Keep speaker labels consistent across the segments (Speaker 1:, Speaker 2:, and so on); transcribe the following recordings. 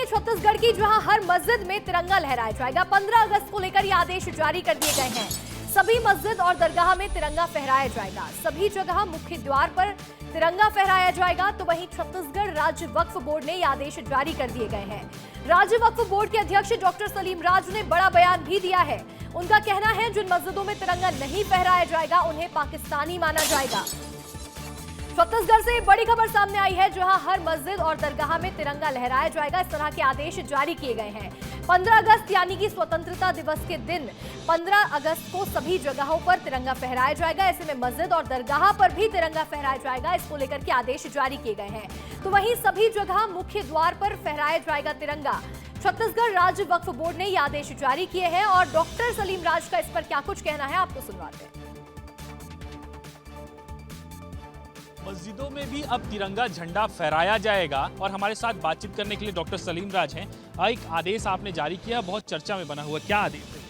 Speaker 1: है छत्तीसगढ़ की, जहां हर मस्जिद में तिरंगा लहराया जाएगा। 15 अगस्त को लेकर ये आदेश जारी कर दिए गए हैं। सभी मस्जिद और दरगाह में तिरंगा फहराया जाएगा। सभी जगह मुख्य द्वार पर तिरंगा फहराया जाएगा। तो वहीं छत्तीसगढ़ राज्य वक्फ बोर्ड ने ये आदेश जारी कर दिए गए हैं। राज्य वक्फ बोर्ड के अध्यक्ष डॉक्टर सलीम राज ने बड़ा बयान भी दिया है। उनका कहना है जिन मस्जिदों में तिरंगा नहीं फहराया जाएगा उन्हें पाकिस्तानी माना जाएगा। छत्तीसगढ़ से बड़ी खबर सामने आई है, जहां हर मस्जिद और दरगाह में तिरंगा लहराया जाएगा। इस तरह के आदेश जारी किए गए हैं। 15 अगस्त यानी कि स्वतंत्रता दिवस के दिन 15 अगस्त को सभी जगहों पर तिरंगा फहराया जाएगा। ऐसे में मस्जिद और दरगाह पर भी तिरंगा फहराया जाएगा। इसको लेकर के आदेश जारी किए गए हैं। तो वहीं सभी जगह मुख्य द्वार पर फहराया जाएगा तिरंगा। छत्तीसगढ़ राज्य वक्फ बोर्ड ने ये आदेश जारी किए हैं और डॉक्टर सलीम राज का इस पर क्या कुछ कहना है आपको सुनवाते हैं।
Speaker 2: मस्जिदों में भी अब तिरंगा झंडा फहराया जाएगा और हमारे साथ बातचीत करने के लिए डॉक्टर सलीम राज हैं। एक आदेश आपने जारी किया, बहुत चर्चा में बना हुआ, क्या आदेश है?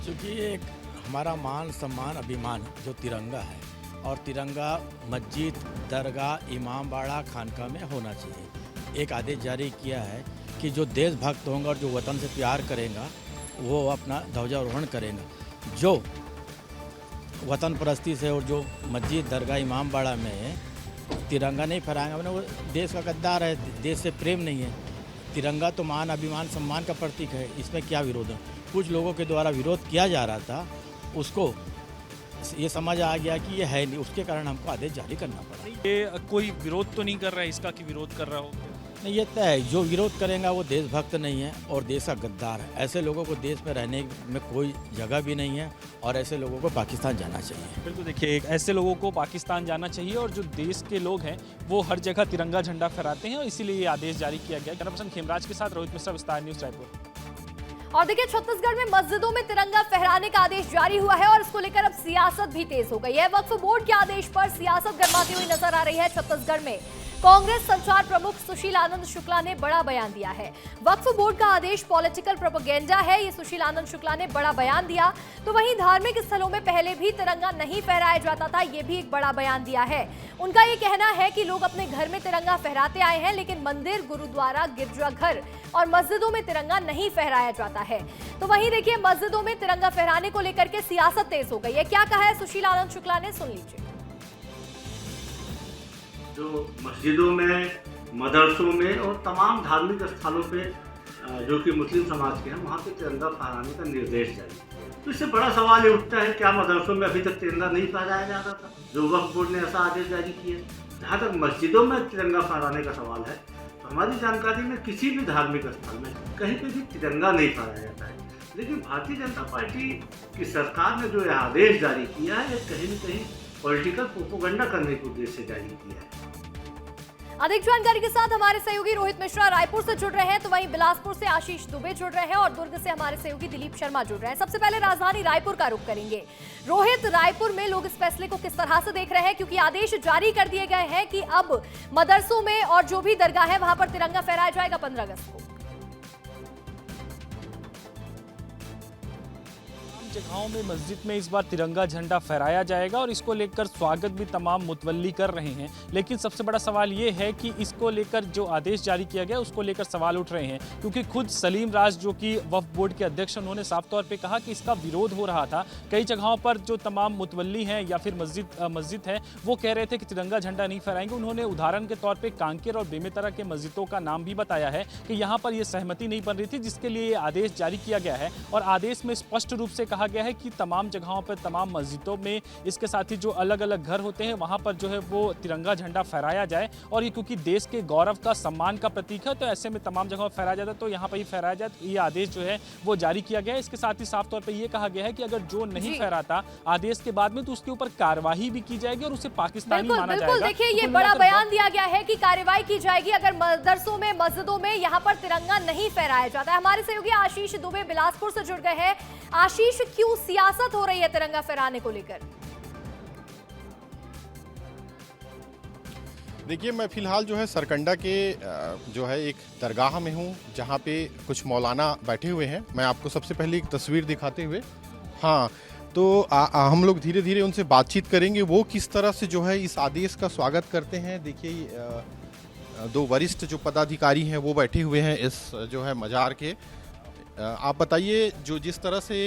Speaker 3: क्योंकि एक हमारा मान सम्मान अभिमान जो तिरंगा है और तिरंगा मस्जिद दरगाह इमाम बाड़ा खानका में होना चाहिए। एक आदेश जारी किया है कि जो देशभक्त होंगे और जो वतन से प्यार करेगा वो अपना ध्वजारोहण करेगा। जो वतन परस्ती से और जो मस्जिद दरगाह इमाम बाड़ा में तिरंगा नहीं फहराएंगा मैंने वो देश का गद्दार है, देश से प्रेम नहीं है। तिरंगा तो मान अभिमान सम्मान का प्रतीक है, इसमें क्या विरोध है। कुछ लोगों के द्वारा विरोध किया जा रहा था, उसको ये समझ आ गया कि ये है नहीं, उसके कारण हमको आदेश जारी करना पड़ा।
Speaker 2: ये कोई विरोध तो नहीं कर रहा है इसका कि विरोध कर रहा हो?
Speaker 3: नहीं, ये तय है जो विरोध करेगा वो देशभक्त नहीं है और देश का गद्दार है। ऐसे लोगों को देश में रहने में कोई जगह भी नहीं है और ऐसे लोगों को पाकिस्तान जाना चाहिए।
Speaker 2: बिल्कुल, देखिए ऐसे लोगों को पाकिस्तान जाना चाहिए और जो देश के लोग हैं वो हर जगह तिरंगा झंडा फहराते हैं और इसीलिए ये आदेश जारी किया गया। कैमरा पर्सन खेमराज के साथ रोहित मिश्रा, विस्तार न्यूज, रायपुर।
Speaker 1: और देखिए छत्तीसगढ़ में मस्जिदों में तिरंगा फहराने का आदेश जारी हुआ है और इसको लेकर अब सियासत भी तेज हो गई है। वक्फ बोर्ड के आदेश पर सियासत गरमाती हुई नजर आ रही है। छत्तीसगढ़ में कांग्रेस संचार प्रमुख सुशील आनंद शुक्ला ने बड़ा बयान दिया है। वक्फ बोर्ड का आदेश पॉलिटिकल प्रोपेगेंडा है, ये सुशील आनंद शुक्ला ने बड़ा बयान दिया। तो वहीं धार्मिक स्थलों में पहले भी तिरंगा नहीं फहराया जाता था, ये भी एक बड़ा बयान दिया है। उनका ये कहना है कि लोग अपने घर में तिरंगा फहराते आए हैं, लेकिन मंदिर, गुरुद्वारा, गिरजाघर और मस्जिदों में तिरंगा नहीं फहराया जाता है। तो वहीं देखिए मस्जिदों में तिरंगा फहराने को लेकर के सियासत तेज हो गई है। क्या कहा है सुशील आनंद शुक्ला ने, सुन लीजिए।
Speaker 4: जो मस्जिदों में, मदरसों में और तमाम धार्मिक स्थलों पे जो कि मुस्लिम समाज के हैं वहाँ पे तिरंगा फहराने का निर्देश जारी किया। तो इससे बड़ा सवाल ये उठता है, क्या मदरसों में अभी तक तिरंगा नहीं फहराया जाता था जो वक्फ बोर्ड ने ऐसा आदेश जारी किया? जहाँ तक मस्जिदों में तिरंगा फहराने का सवाल है तो हमारी जानकारी में किसी भी धार्मिक स्थल में कहीं पर भी तिरंगा नहीं फहराया जाता है। लेकिन भारतीय जनता पार्टी की सरकार ने जो यह आदेश जारी किया है, कहीं न कहीं पॉलिटिकल प्रोपेगेंडा करने के उद्देश्य से जारी किया है।
Speaker 1: अधिक जानकारी के साथ हमारे सहयोगी रोहित मिश्रा रायपुर से जुड़ रहे हैं, तो वहीं बिलासपुर से आशीष दुबे जुड़ रहे हैं और दुर्ग से हमारे सहयोगी दिलीप शर्मा जुड़ रहे हैं। सबसे पहले राजधानी रायपुर का रुख करेंगे। रोहित, रायपुर में लोग इस फैसले को किस तरह से देख रहे हैं, क्योंकि आदेश जारी कर दिए गए हैं कि अब मदरसों में और जो भी दरगाह है वहां पर तिरंगा फहराया जाएगा 15 अगस्त को।
Speaker 2: जगहों में मस्जिद में इस बार तिरंगा झंडा फहराया जाएगा और इसको लेकर स्वागत भी तमाम मुतवल्ली कर रहे हैं। लेकिन सबसे बड़ा सवाल ये है कि इसको लेकर जो आदेश जारी किया गया उसको लेकर सवाल उठ रहे हैं, क्योंकि खुद सलीम राज जो कि वक्फ बोर्ड के अध्यक्ष, उन्होंने साफ तौर पे कहा कि इसका विरोध हो रहा था। कई जगहों पर जो तमाम मुतवल्ली हैं या फिर मस्जिद है वो कह रहे थे कि तिरंगा झंडा नहीं फहराएंगे। उन्होंने उदाहरण के तौर पर कांकेर और बेमेतरा के मस्जिदों का नाम भी बताया है कि यहाँ पर यह सहमति नहीं बन रही थी, जिसके लिए आदेश जारी किया गया है। और आदेश में स्पष्ट रूप से कहा गया है कि तमाम जगहों पर, तमाम मस्जिदों में, इसके साथ ही जो अलग अलग घर होते हैं वहां पर जो है वो तिरंगा झंडा फहराया जाए। और ये क्योंकि देश के गौरव का, सम्मान का प्रतीक है, तो ऐसे में तमाम जगहों पर फहराया जाता है, तो यहाँ पर ही फहराया जाए। तो ये आदेश जो है वो जारी किया गया है। इसके साथ ही साफ तौर पर यह कहा गया है कि अगर जो नहीं फहराता आदेश के बाद में तो उसके ऊपर कार्रवाई भी की जाएगी और उसे पाकिस्तानी माना जाएगा।
Speaker 1: देखिए ये बड़ा बयान दिया गया है कि कार्रवाई की जाएगी अगर मदरसों में, मस्जिदों में यहाँ पर तिरंगा नहीं फहराया जाता है। हमारे सहयोगी आशीष दुबे बिलासपुर से जुड़ गए हैं। आशीष, क्यों सियासत हो रही है तिरंगा फहराने को लेकर?
Speaker 5: देखिए, मैं फिलहाल जो है सरकंडा के जो है एक दरगाह में हूँ, जहाँ पे कुछ मौलाना बैठे हुए हैं। मैं आपको सबसे पहले एक तस्वीर दिखाते हुए, हाँ, तो हम लोग धीरे धीरे उनसे बातचीत करेंगे, वो किस तरह से जो है इस आदेश का स्वागत करते हैं। देखिए दो वरिष्ठ जो पदाधिकारी हैं वो बैठे हुए हैं इस जो है मजार के। आप बताइए, जो जिस तरह से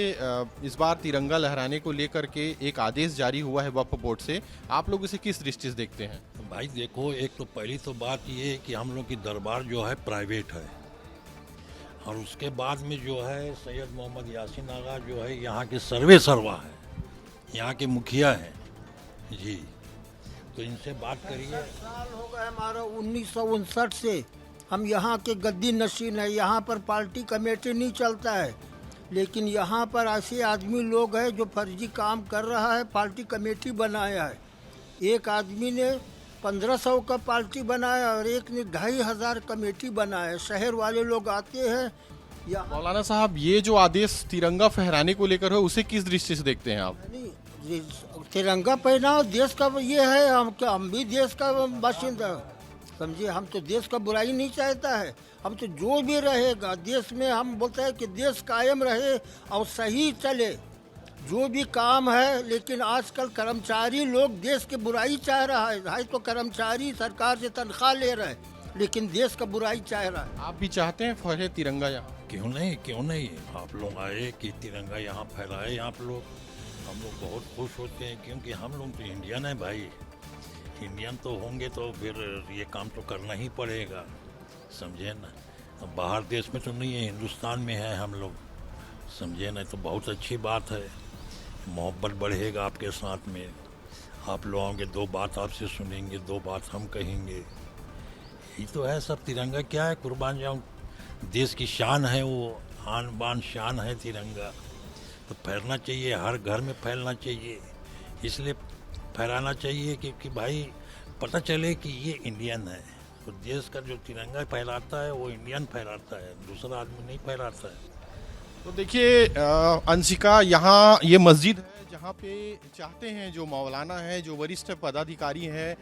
Speaker 5: इस बार तिरंगा लहराने को लेकर के एक आदेश जारी हुआ है वक्फ बोर्ड से, आप लोग इसे किस दृष्टि से देखते हैं?
Speaker 6: भाई देखो, एक तो पहली तो बात ये है कि हम लोग की दरबार जो है प्राइवेट है, और उसके बाद में जो है सैयद मोहम्मद यासीन आगा जो है यहाँ के सर्वे सर्वा है, यहाँ के मुखिया हैं जी। तो इनसे बात करिए।
Speaker 7: साल हो गए हमारा 1959 से हम यहाँ के गद्दी नशीन है। यहाँ पर पार्टी कमेटी नहीं चलता है, लेकिन यहाँ पर ऐसे आदमी लोग हैं जो फर्जी काम कर रहा है, पार्टी कमेटी बनाया है। एक आदमी ने 1500 का पार्टी बनाया और एक ने 2500 कमेटी बनाया। शहर वाले लोग आते हैं यहाँ।
Speaker 5: मौलाना साहब, ये जो आदेश तिरंगा फहराने को लेकर है उसे किस दृष्टि से देखते हैं आप?
Speaker 7: नहीं, तिरंगा पहनाओ देश का ये है, हम भी देश का बाशिंदा, समझिए। हम तो देश का बुराई नहीं चाहता है। हम तो जो भी रहेगा देश में, हम बोलते हैं कि देश कायम रहे और सही चले जो भी काम है। लेकिन आजकल कर्मचारी लोग देश की बुराई चाह रहा है तो कर्मचारी सरकार से तनख्वाह ले रहे हैं, लेकिन देश का बुराई चाह रहा है।
Speaker 5: आप भी चाहते हैं फहरे तिरंगा यहाँ?
Speaker 6: क्यों नहीं, आप लोग आए कि तिरंगा यहाँ फहराए। आप लोग, हम लोग बहुत खुश होते हैं, क्योंकि हम लोग तो इंडियन है भाई। इंडियन तो होंगे तो फिर ये काम तो करना ही पड़ेगा, समझे ना। अब बाहर देश में तो नहीं है, हिंदुस्तान में है हम लोग, समझे ना। तो बहुत अच्छी बात है, मोहब्बत बढ़ेगा आपके साथ में। आप लोग आओगे, दो बात आपसे सुनेंगे, दो बात हम कहेंगे। यही तो है सब। तिरंगा क्या है, कुर्बान जाऊँ, देश की शान है वो, आन बान शान है तिरंगा। तो फहरना चाहिए, हर घर में फैलना चाहिए। इसलिए फहराना चाहिए क्योंकि भाई पता चले कि ये इंडियन है। तो देश का जो तिरंगा फहराता है वो इंडियन फहराता है, दूसरा आदमी नहीं फहराता है।
Speaker 5: तो देखिए अंशिका, यहाँ ये मस्जिद है जहाँ पे चाहते हैं जो मौलाना है, जो वरिष्ठ पदाधिकारी हैं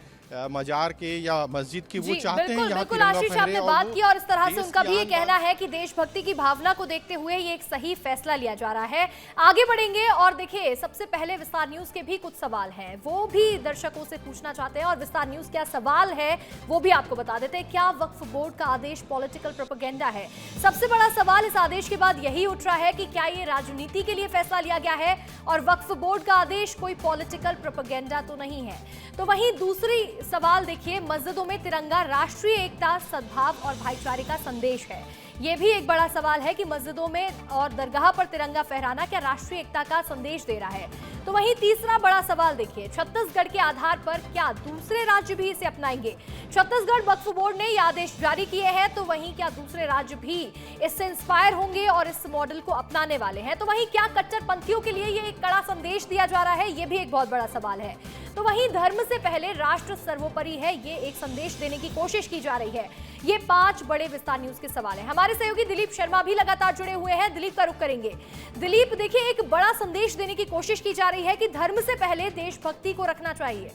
Speaker 5: मजार के या मस्जिद की, वो चाहते हैं यहाँ
Speaker 1: बिल्कुल आशीष, आपने बात की और इस तरह से उनका भी ये कहना है कि देशभक्ति की भावना को देखते हुए ये एक सही फैसला लिया जा रहा है। आगे बढ़ेंगे और देखिए, सबसे पहले विस्तार न्यूज के भी कुछ सवाल हैं, वो भी दर्शकों से पूछना चाहते हैं। और विस्तार न्यूज क्या सवाल है वो भी आपको बता देते हैं। क्या वक्फ बोर्ड का आदेश पॉलिटिकल प्रोपेगेंडा है? सबसे बड़ा सवाल इस आदेश के बाद यही उठ रहा है कि क्या ये राजनीति के लिए फैसला लिया गया है और वक्फ बोर्ड का आदेश कोई पॉलिटिकल प्रोपेगेंडा तो नहीं है। तो वहीं दूसरी सवाल देखिए, मस्जिदों में तिरंगा राष्ट्रीय एकता, सद्भाव और भाईचारे का संदेश है। यह भी एक बड़ा सवाल है कि मस्जिदों में और दरगाह पर तिरंगा फहराना क्या राष्ट्रीय एकता का संदेश दे रहा है। तो वहीं तीसरा बड़ा सवाल देखिए, छत्तीसगढ़ के आधार पर क्या दूसरे राज्य भी इसे अपनाएंगे? छत्तीसगढ़ वक्फ बोर्ड ने यह आदेश जारी किए हैं, तो वहीं क्या दूसरे राज्य भी इससे इंस्पायर होंगे और इस मॉडल को अपनाने वाले हैं? तो वहीं क्या कट्टरपंथियों के लिए ये एक कड़ा संदेश दिया जा रहा है? ये भी एक बहुत बड़ा सवाल है। तो वहीं धर्म से पहले राष्ट्र सर्वोपरि है, ये एक संदेश देने की कोशिश की जा रही है। ये 5 बड़े विस्तार न्यूज के सवाल हैं। हमारे सहयोगी दिलीप शर्मा भी लगातार जुड़े हुए हैं, दिलीप का रुख करेंगे। दिलीप, देखिए, एक बड़ा संदेश देने की कोशिश की जा रही है कि धर्म से पहले देशभक्ति को रखना चाहिए।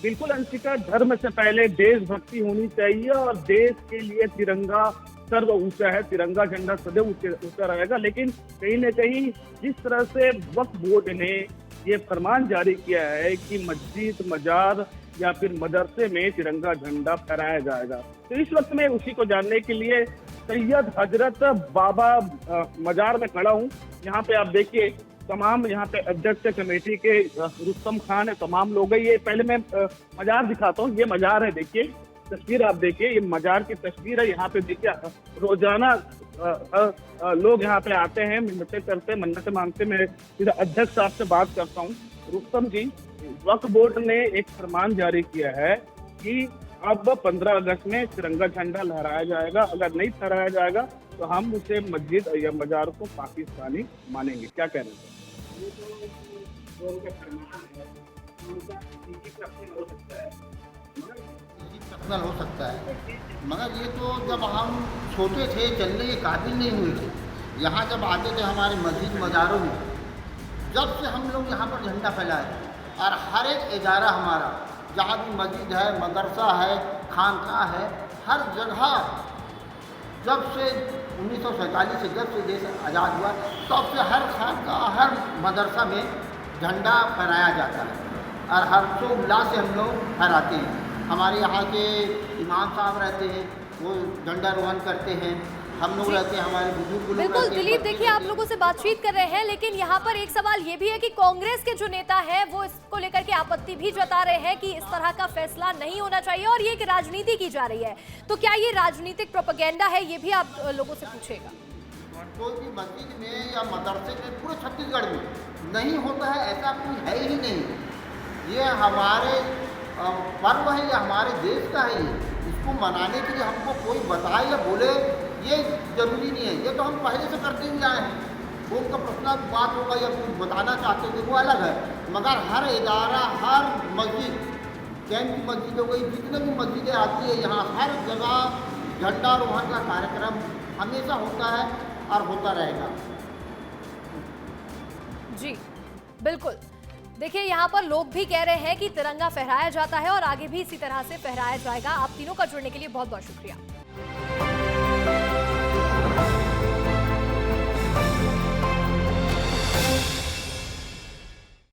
Speaker 8: बिल्कुल अंशिका, धर्म से पहले देशभक्ति होनी चाहिए और देश के लिए तिरंगा सर्व ऊंचा है, तिरंगा झंडा सदैव ऊंचा रहेगा। लेकिन कहीं न कहीं जिस तरह से वक्फ बोर्ड ने ये फरमान जारी किया है कि मस्जिद, मजार या फिर मदरसे में तिरंगा झंडा फहराया जाएगा, तो इस वक्त मैं उसी को जानने के लिए सैयद हजरत बाबा मजार में खड़ा हूँ। यहाँ पे आप देखिए, तमाम यहाँ पे अध्यक्ष कमेटी के रुस्तम खान है, तमाम लोग हैं। ये पहले मैं मजार दिखाता हूँ, ये मजार है, देखिए तस्वीर आप देखिए, ये मजार की तस्वीर है। यहाँ पे देखिए रोजाना लोग यहाँ पे आते हैं, मिन्नतें करते हैं, मन्नतें मांगते। मैं सीधा अध्यक्ष साहब से बात करता हूँ। रुस्तम जी, वक्फ बोर्ड ने एक फरमान जारी किया है कि अब 15 अगस्त में तिरंगा झंडा लहराया जाएगा, अगर नहीं फहराया जाएगा तो हम उसे मस्जिद या मजार को पाकिस्तानी मानेंगे। क्या कह रहे हैं?
Speaker 9: पर्सनल हो सकता है, मगर ये तो जब हम छोटे थे, चलने के काबिल नहीं हुए थे, यहाँ जब आते थे हमारे मस्जिद मज़ारों में, जब से हम लोग यहाँ पर झंडा फैलाए और हर एक इदारा हमारा, जहाँ भी मस्जिद है, मदरसा है, खानका है, हर जगह जब से 1947 से जब से देश आज़ाद हुआ तब से हर खानका, हर मदरसा में झंडा फहराया जाता है और हर्षोल्लास से हम लोग फहराते हैं। हमारे यहाँ के इमाम साहब रहते हैं, वो झंडारोहण करते हैं, हम लोग रहते हैं, हमारे बुजुर्ग लोग
Speaker 1: बिल्कुल
Speaker 9: रहते हैं।
Speaker 1: दिलीप, देखिए आप लोगों से बातचीत कर रहे हैं, लेकिन यहाँ पर एक सवाल ये भी है कि कांग्रेस के जो नेता हैं वो इसको लेकर के आपत्ति भी जता रहे हैं कि इस तरह का फैसला नहीं होना चाहिए और ये एक राजनीति की जा रही है। तो क्या ये राजनीतिक प्रोपेगेंडा है, ये भी आप लोगों से पूछेगा?
Speaker 9: कोई भी मस्जिद में या मदरसे में पूरे छत्तीसगढ़ में नहीं होता है, ऐसा कोई है ही नहीं। ये हमारे पर्व है, ये हमारे देश का है। इसको मनाने के लिए हमको कोई बताए या बोले ये जरूरी नहीं है, ये तो हम पहले से करते ही आए हैं। वो उनका पर्सनल बात होगा या कुछ बताना चाहते थे वो अलग है, मगर हर इदारा, हर मस्जिद, कैंप की मस्जिद हो गई, जितने भी मस्जिदें आती है यहाँ, हर जगह झंडारोहण का कार्यक्रम हमेशा होता है और होता रहेगा।
Speaker 1: जी बिल्कुल, देखिए यहाँ पर लोग भी कह रहे हैं कि तिरंगा फहराया जाता है और आगे भी इसी तरह से फहराया जाएगा। आप तीनों का जुड़ने के लिए बहुत बहुत शुक्रिया।